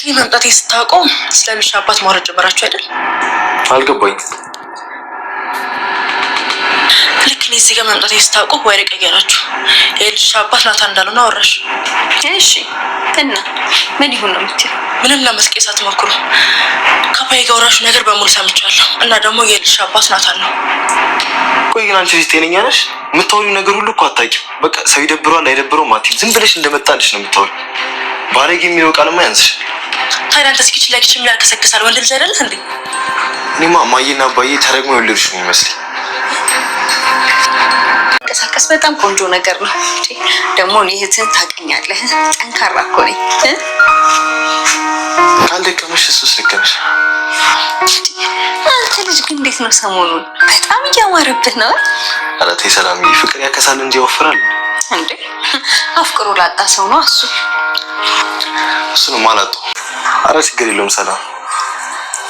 ልክ መምጣት ይስታቆ ስለልሽ አባት ማውረድ ጀመራችሁ አይደል? አልገባኝ። ልክ እዚህ ጋር መምጣት ይስታቆ ወሬ ቀየራችሁ። የልሽ አባት ናታን እንዳሉና አወራሽ። እሺ እና ምን ይሁን ነው የምትይው? ምንም ለመስቀስ አትሞክሩ። ከአባዬ ጋር ወራሹ ነገር በሙሉ ሰምቻለሁ እና ደግሞ የልሽ አባት ናታን ነው። ቆይ ግን አንቺ ጤነኛ ነሽ? የምታወሪው ነገር ሁሉ እኮ አታውቂም። በቃ ሰው ይደብረዋል አይደብረውም አትይም። ዝም ብለሽ እንደመጣልሽ ነው የምታወሪው። ባለጌ የሚለው ቃልማ ያንስሽ። ታዲያ አንተ እስኪ ችላኪች ምን ያከሰክሳል? ወንድ ልጅ አይደለህ እንዴ? እኔማ እማዬና አባዬ ተረግመው የወለዱሽ ነው የሚመስለኝ። መንቀሳቀስ በጣም ቆንጆ ነገር ነው። ደግሞ እህትህን ታውቀኛለህ፣ ጠንካራ እኮ ነኝ። ካልደከመሽ እሱስ ልክ ነሽ። አንተ ልጅ ግን እንዴት ነው ሰሞኑን? በጣም እያማረብህ ነው። ኧረ ተይ ሰላምዬ፣ ፍቅር ያከሳል እንጂ ያወፍራል እንዴ? አፍቅሮ ላጣ ሰው ነው እሱ። እሱንም አላጣው። ኧረ ችግር የለውም ሰላም።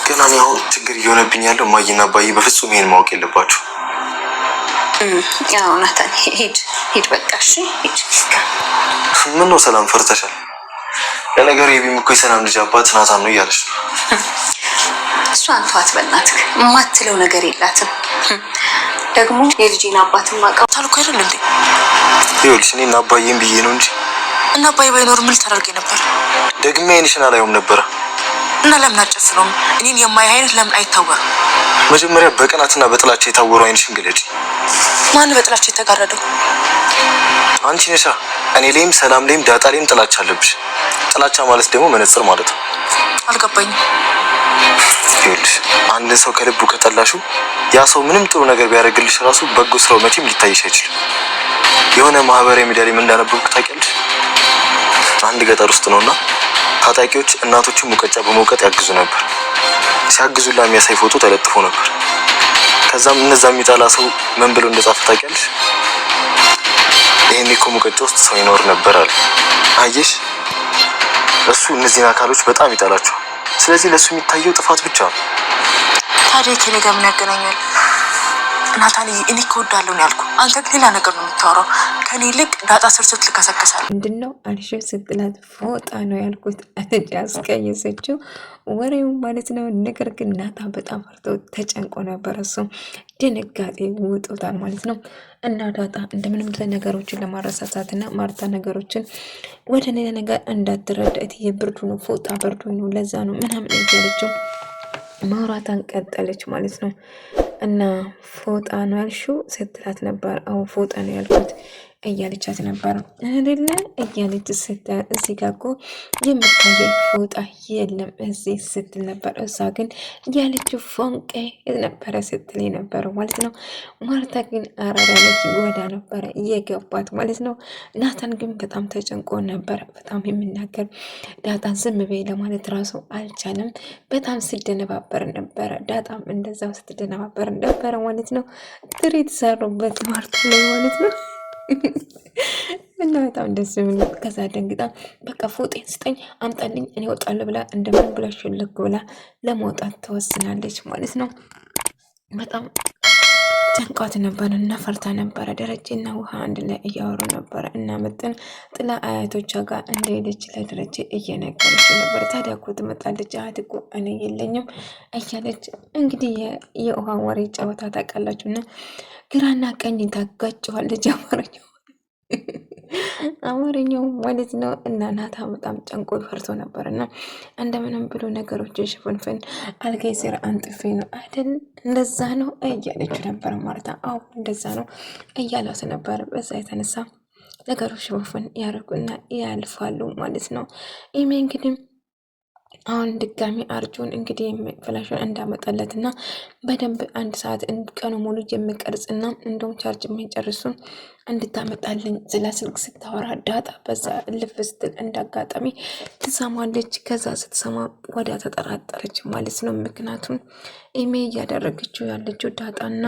ግን እኔ አሁን ችግር እየሆነብኝ ያለው እማዬና አባዬ በፍጹም ይሄን ማወቅ የለባቸው። ያው ናታን ሂድ በቃ እሺ ሂድ። ምን ነው ሰላም ፈርተሻል? ለነገሩ የቢም እኮ የሰላም ልጅ አባት ናታን ነው እያለሽ ነው። እሷን ተዋት በእናትህ፣ የማትለው ነገር የላትም። ደግሞ የልጄን አባትን ማውቀው ታልኩ አይደል እንዴ? ይኸውልሽ እኔና አባዬን ብዬ ነው እንጂ እና አባዬ ባይኖር ምን ልታደርጊ ነበር? ደግሜ አይንሽን አላየውም ነበረ። እና ለምን አጨፍነውም? እኔን የማይ አይነት ለምን አይታወርም? መጀመሪያ በቅናትና በጥላቻ የታወሩ አይንሽን ግለጪ። ማን በጥላቻ የተጋረደው? አንቺ ነሻ። እኔ ላይም ሰላም ላይም ዳጣ ላይም ጥላቻ አለብሽ። ጥላቻ ማለት ደግሞ መነጽር ማለት ነው። አልገባኝም። ይኸውልሽ አንድ ሰው ከልቡ ከጠላሹ ያ ሰው ምንም ጥሩ ነገር ቢያደርግልሽ ራሱ በጎ ስራው መቼም ሊታይሽ አይችልም። የሆነ ማህበራዊ ሚዲያ ላይ ምን እንዳነበብኩ ታውቂያለሽ? አንድ ገጠር ውስጥ ነውና ታጣቂዎች እናቶችን ሙቀጫ በመውቀጥ ያግዙ ነበር። ሲያግዙላ የሚያሳይ ፎቶ ተለጥፎ ነበር። ከዛም እነዛ የሚጣላ ሰው ምን ብሎ እንደጻፈ ታውቂያለሽ? ይሄኔ እኮ ሙቀጫ ውስጥ ሰው ይኖር ነበር አለ። አየሽ፣ እሱ እነዚህን አካሎች በጣም ይጣላቸዋል። ስለዚህ ለሱ የሚታየው ጥፋት ብቻ ነው። ታዲያ ከኔ ጋር ምን ያገናኛል? ናታንዬ እኔ እወዳለሁ ነው ያልኩህ። አንተ ግን ሌላ ነገር ነው የምታወራው። ከኔ ይልቅ ዳጣ ስርስት ልከሰከሳል። ምንድነው አልሽ ስትላት ፎጣ ነው ያልኩት አለች። ያስቀየሰችው ወሬው ማለት ነው። ነገር ግን ናታን በጣም ፈርቶ ተጨንቆ ነበር። እሱ ድንጋጤ ውጦታል ማለት ነው። እና ዳጣ እንደምንም ነገሮችን ለማረሳሳትና ማርታ ነገሮችን ወደ ሌላ ነገር እንዳትረዳት የብርዱ ነው ፎጣ ብርዱ ነው ለዛ ነው ምናምን እያለችው ማውራታን ቀጠለች ማለት ነው። እና ፎጣ ነው ያልሽው ስትላት ነበር። አዎ ፎጣ ነው ያልኩት እያለቻት ነበር አይደለ እያለች እዚህ ጋር እኮ የምታየኝ ፎጣ የለም እዚህ ስትል ነበር። እሷ ግን ያለችው ፎንቄ ነበረ ስትል ነበር ማለት ነው። ማርታ ግን አራዳለች ጎዳ ነበረ እየገባት ማለት ነው። ናታን ግን በጣም ተጨንቆ ነበረ። በጣም የሚናገር ዳጣን ዝም በይ ለማለት ራሱ አልቻለም። በጣም ሲደነባበር ነበረ። ዳጣም እንደዛው ስትደነባበር ነበረ ማለት ነው። ትርኢት ሰሩበት ማርታ ላይ ማለት ነው። እና በጣም ደስ የሚል ከዛ ደንግጣ በቃ ፎጤን ስጠኝ አምጣልኝ እኔ እወጣለሁ ብላ እንደምን ብላ ሽልክ ብላ ለመውጣት ተወስናለች ማለት ነው። በጣም ጨንቋት ነበረ እና ፈርታ ነበረ። ደረጀና ውሃ አንድ ላይ እያወሩ ነበረ እና መጠን ጥላ አያቶቿ ጋር እንደሄደች ለደረጀ እየነገረችው ነበር። ታዲያ እኮ ትመጣለች አያት እኮ እኔ የለኝም እያለች እንግዲህ የውሃ ወሬ ጨዋታ ታውቃላችሁ እና ግራና ቀኝ ታጋጨዋለች አማርኛው ማለት ነው። እና ናታን በጣም ጨንቆ ፈርቶ ነበር እና እንደምንም ብሎ ነገሮችን ሽፍንፍን አልጋይ ስር አንጥፌ ነው አይደል እንደዛ ነው እያለችው ነበር ማለት ነው። አዎ እንደዛ ነው እያላት ነበር። በዛ የተነሳ ነገሮች ሽፍን ያደርጉና ያልፋሉ ማለት ነው። ይሄ እንግዲህ አሁን ድጋሚ አርጁን እንግዲህ ፍላሹን እንዳመጣለትና በደንብ አንድ ሰዓት ቀኑ ሙሉ የሚቀርጽና እንደውም ቻርጅ የሚጨርሱን እንድታመጣልኝ ስለ ስልክ ስታወራ ዳጣ በዛ ልፍ ስትል እንዳጋጣሚ ትሰማለች። ከዛ ስትሰማ ወዲያ ተጠራጠረች ማለት ነው። ምክንያቱም ኢሜ እያደረገችው ያለችው ዳጣና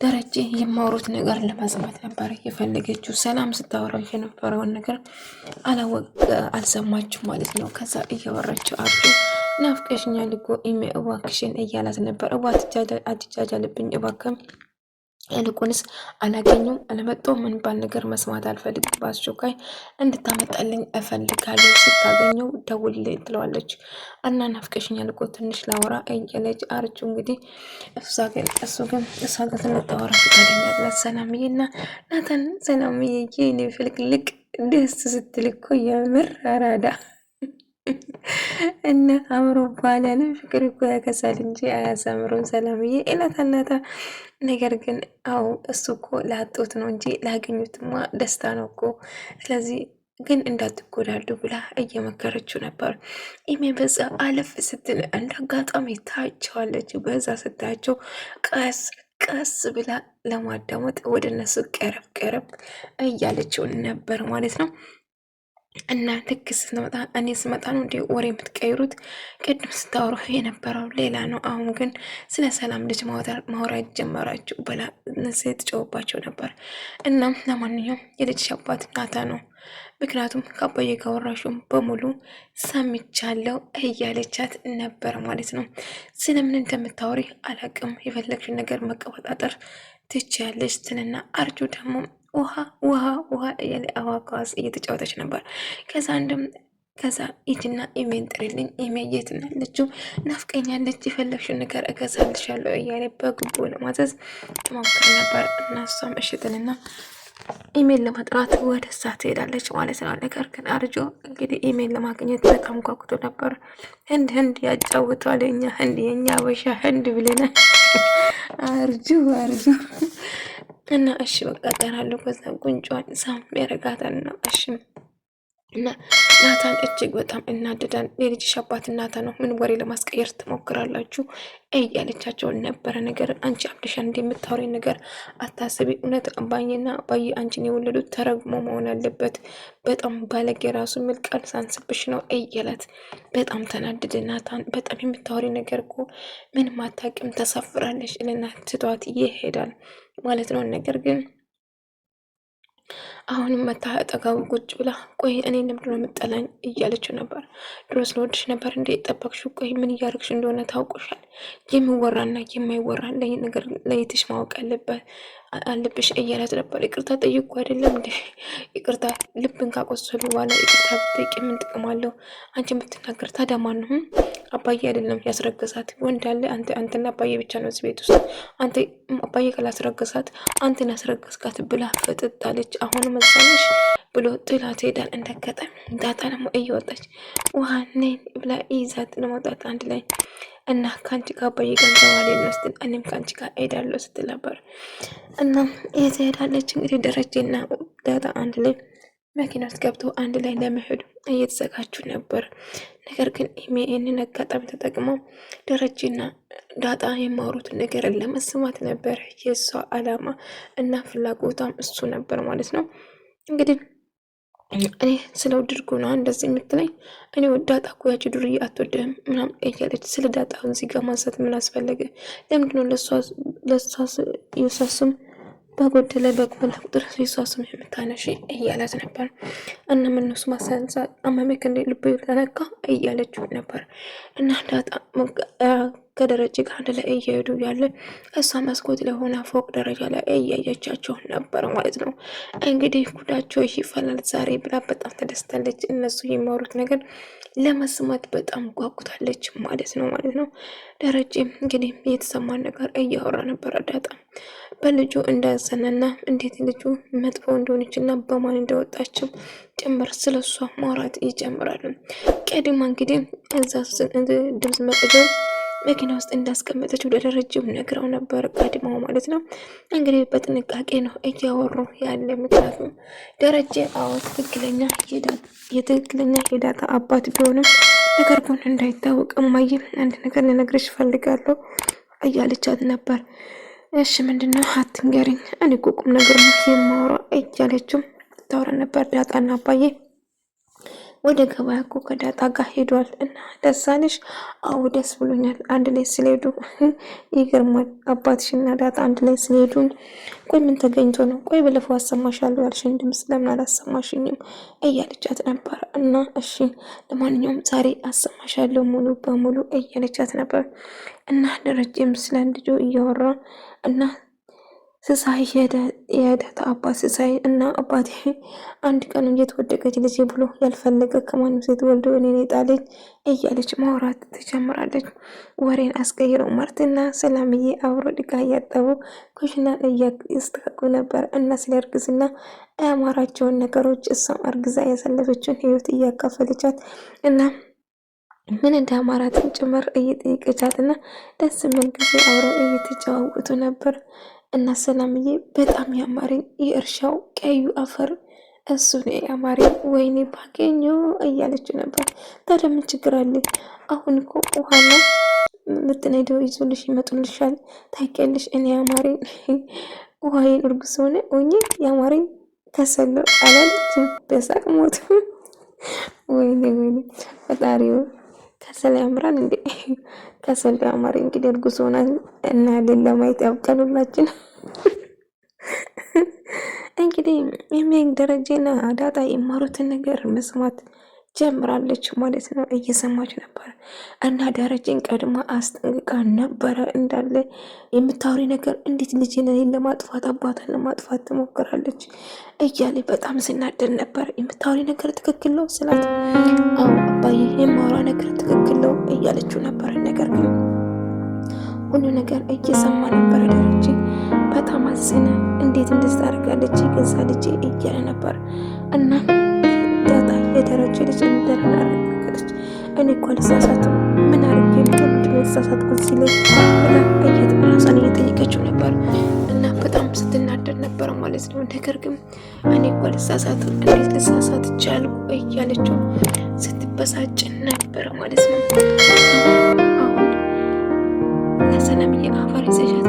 ደረጀ የማውሩት ነገር ለመስማት ነበር የፈለገችው። ሰላም ስታወራው የነበረውን ነገር አልሰማችም ማለት ነው። ከዛ እያወራችው አርጁ ናፍቀሽኛል እኮ ኢሜ እባክሽን እያላት ነበር። አትጃጃልብኝ እባክም ይልቁንስ አላገኙም አለመጣሁም ምንባል ነገር መስማት አልፈልግም። በአስቸኳይ እንድታመጣልኝ እፈልጋለሁ። ስታገኘው ደውልልኝ ትለዋለች። እና ናፍቀሽኛል እኮ ትንሽ ላወራ እያለች አርጁ እንግዲህ እሱ ግን እሷ ጋር ልታወራ ፈቃደኛ ሰላምዬና ናታን ሰላምዬ የኔ ፍልቅልቅ ደስ ስትል እኮ የምር አራዳ እና አምሮ ባላለ ፍቅር እኮ ያከሳል እንጂ አያሳምሩም። ሰላምዬ እናታ ነገር ግን አው እሱ እኮ ላጡት ነው እንጂ ላገኙትማ ደስታ ነው እኮ። ስለዚህ ግን እንዳትጎዳዱ ብላ እየመከረችው ነበር። ኢሜ በዛ አለፍ ስትል እንደ አጋጣሚ ታያቸዋለች። በዛ ስታያቸው ቀስ ብላ ለማዳመጥ ወደ እነሱ ቀረብ ቀረብ እያለችው ነበር ማለት ነው። እና ልክ ስትመጣ እኔ ስመጣ ነው እንዲ ወሬ የምትቀይሩት? ቅድም ስታወሩ የነበረው ሌላ ነው፣ አሁን ግን ስለ ሰላም ልጅ ማውራት ጀመራችሁ ብላ ስትጮህባቸው ነበር። እናም ለማንኛውም የልጅሽ አባት ናታ ነው፣ ምክንያቱም ከአባዬ ካወራሹም በሙሉ ሰምቻለሁ እያለቻት ነበር ማለት ነው። ስለምን እንደምታወሪ አላቅም፣ የፈለግሽ ነገር መቀበጣጠር ትችያለሽ ትልና አርጁ ደግሞ ውሃ እያለ አዋኳስ እየተጫወተች ነበር። ከዛ ሂጂና ኢሜን ጥሪልኝ፣ ኢሜ የት ነው ያለችው? ናፍቀኛለች፣ የፈለግሽውን ነገር እገዛልሻለሁ እያለ በግቡ ለማዘዝ ትሞክር ነበር። እና እሷም እሽትንና ኢሜል ለመጥራት ወደ እሷ ትሄዳለች ማለት ነው። ነገር ግን አርጆ እንግዲህ ኢሜል ለማግኘት በጣም ጓጉቶ ነበር። ህንድ ያጫውቷል። እኛ ህንድ የኛ አበሻ ህንድ ብለና አርጁ እና እሺ በቃ ጠራለሁ። ከዛ ጉንጯን ሳም ያረጋታል እና እሺ እና ናታን እጅግ በጣም እናደዳል። የልጅሽ አባት ናታን ነው፣ ምን ወሬ ለማስቀየር ትሞክራላችሁ እያለቻቸው ነበረ። ነገር አንቺ አብደሻ እንደምታወሪ ነገር አታስቢ። እውነት አባዬና አባዬ አንቺን የወለዱት ተረግሞ መሆን አለበት። በጣም ባለጌ ራሱ የሚል ቃል ሳንስብሽ ነው እያላት በጣም ተናደደ ናታን። በጣም የምታወሪ ነገር እኮ ምንም አታውቂም፣ ተሳፍራለሽ እልና ትቷት ይሄዳል ማለት ነው። ነገር ግን አሁንም መታ አጠገቡ ቁጭ ብላ ቆይ እኔ ለምንድነው የምጠላኝ እያለችው ነበር። ድሮስ ለወድሽ ነበር እንዴ ጠበቅሽው? ቆይ ምን እያደረግሽ እንደሆነ ታውቆሻል። የሚወራና የማይወራ ነገር ለይትሽ ማወቅ አለብሽ እያላት ነበር። ይቅርታ ጠይቁ አይደለም እንዴ? ይቅርታ ልብን ካቆሰሉ በኋላ ይቅርታ ብትጠይቂ ምን ጥቅም አለው? አንቺ የምትናገር ታዲያ ማን ነው? አባዬ አይደለም ያስረገሳት፣ ወንድ አለ አንተና አባዬ ብቻ ነው እዚህ ቤት ውስጥ። አንተ አባዬ ካላስረገሳት አንተን ያስረገስካት ብላ ፍጥጥ አለች። አሁን መሰለሽ ብሎ ጥላት ሄዳል። እንደከጠም ዳጣ ደግሞ እየወጣች ውሃ ነይ ብላ ይዛት ለመውጣት አንድ ላይ እና ከአንቺ ጋር አባዬ ገንዘብ አለኝ ስትል እኔም ከአንቺ ጋር እሄዳለሁ ስትል ነበር። እና የት ሄዳለች እንግዲህ ደረጀና ዳጣ አንድ ላይ መኪና ውስጥ ገብተው አንድ ላይ ለመሄድ እየተዘጋጁ ነበር። ነገር ግን ይህንን አጋጣሚ ተጠቅመው ደረጀና ዳጣ የማወሩትን ነገር ለመስማት ነበር የእሷ አላማ እና ፍላጎቷም እሱ ነበር ማለት ነው። እንግዲህ እኔ ስለ ውድድርኩ ነው እንደዚህ የምትለኝ፣ እኔ ዳጣ እኮ ያቺ ዱርዬ አትወድህም ምናምን እያለች ስለ ዳጣ እዚህ ጋር ማንሳት ምን አስፈለገ? ለምንድነው ለሷ የሷስም በጎደለ በጎላ ቁጥር የሷ ስም የምታነሺ እያላት ነበር። እና ምንሱ ማሳንሳ አማሜክ እንደ ልብ ተነካ እያለችው ነበር። እና ዳጣ ከደረጀ ጋር አንድ ላይ እየሄዱ ያለ እሷ መስኮት ለሆነ ፎቅ ደረጃ ላይ እያየቻቸው ነበር ማለት ነው። እንግዲህ ጉዳቸው ይፈላል ዛሬ ብላ በጣም ተደስታለች። እነሱ የሚያወሩት ነገር ለመስማት በጣም ጓጉታለች ማለት ነው። ደረጀም እንግዲህ የተሰማን ነገር እያወራ ነበር። ዳጣ በልጁ እንዳዘነና እንዴት ልጁ መጥፎ እንደሆነችና በማን እንደወጣችው ጭምር ስለሷ ማውራት ይጀምራሉ። ቀድማ እንግዲህ እዛ ድምፅ መቅጃ መኪና ውስጥ እንዳስቀመጠች ወደ ደረጀም ነግረው ነበር ቀድማው ማለት ነው። እንግዲህ በጥንቃቄ ነው እያወሩ ያለ። ምክንያቱም ደረጀ ትክክለኛ የዳጣ አባት ቢሆንም ነገር ግን እንዳይታወቅ እማዬ አንድ ነገር ልነግርሽ እፈልጋለሁ እያለቻት ነበር። እሺ ምንድነው? አትንገሪኝ፣ እኔ እኮ ቁም ነገር ነው የማወራው እያለችው ታወራ ነበር። ዳጣና አባዬ ወደ ገበያ እኮ ከዳጣ ጋር ሄዷል እና ደስ አለሽ? አዎ ደስ ብሎኛል። አንድ ላይ ስለሄዱ ይገርማል። አባትሽና ዳጣ አንድ ላይ ስለሄዱ ቆይ ምን ተገኝቶ ነው? ቆይ በለፈው አሰማሻለሁ ያልሽኝ ድምፅ ለምን አላሰማሽኝም? እያለቻት ነበር። እና እሺ ለማንኛውም ዛሬ አሰማሻለሁ ሙሉ በሙሉ እያለቻት ነበር። እና ደረጀም ስለ ልጁ እያወራ እና ስሳይ የዳጣ አባት ስሳይ እና አባቴ አንድ ቀን እየተወደቀች ልጅ ብሎ ያልፈለገ ከማንም ሴት ወልዶ እኔን ጣለኝ እያለች ማውራት ትጀምራለች። ወሬን አስቀይረው ማርትና ሰላምዬ አብሮ ድጋ እያጠቡ ኩሽና እያስተካኩ ነበር እና ስለ እርግዝና ያማራቸውን ነገሮች እሷም እርግዛ ያሳለፈችውን ህይወት እያካፈለቻት እና ምን እንዳማራትን ጭምር እየጠየቀቻት እና ደስ የሚል ጊዜ አብረው እየተጨዋወቱ ነበር። እና ሰላምዬ በጣም ያማረኝ የእርሻው ቀዩ አፈር እሱ ነው ያማረኝ፣ ወይኔ ባገኘው እያለችው ነበር። ታዲያ ምን ችግር አለ? አሁን እኮ ውሃ ነው ምትነደው ይዞልሽ ይመጡልሻል። ታውቂያለሽ እኔ ያማረኝ ውሃዬን እርጉዝ ሆነ ሆኜ ያማረኝ ከሰለው አላለችም። በሳቅ ሞት። ወይኔ ፈጣሪው ከሰል ያምራል እንዴ? ከሰል ያማረ እንግዲህ እርጉዝ ሆና እና ለማየት ያብቃን ሁላችን። እንግዲህ የሚያንግ ደረጀና ዳጣ የማሩትን ነገር መስማት ጀምራለች ማለት ነው። እየሰማች ነበር እና ደረጀን ቀድማ አስጠንቅቃ ነበረ እንዳለ የምታወሪ ነገር እንዴት ልጅን ለማጥፋት አባቷን ለማጥፋት ትሞክራለች እያለ በጣም ስናደድ ነበር። የምታወሪ ነገር ትክክል ነው ስላት፣ አዎ አባዬ የማወራ ነገር ትክክል ነው እያለችው ነበር። ነገር ግን ሁሉ ነገር እየሰማ ነበረ። ደረጀ በጣም አዘነ። እንዴት እንደዚህ ታደርጋለች ገዛ ልጄ እያለ ነበር እና ዳጣ የደረጀ ልጅ እንደሆነ አረጋገጠች። እኔ እኮ አልሳሳትም፣ ምን አድርጌ ነው የተሳሳትኩት ሲለኝ ራሷን እየጠየቀችው ነበር እና በጣም ስትናደድ ነበር ማለት ነው። ነገር ግን እኔ እኮ አልሳሳትም፣ እንዴት ልሳሳት ቻልኩ እያለችው ስትበሳጭ ነበር ማለት ነው። አሁን ለሰላምዬ አፈር ይዘሻት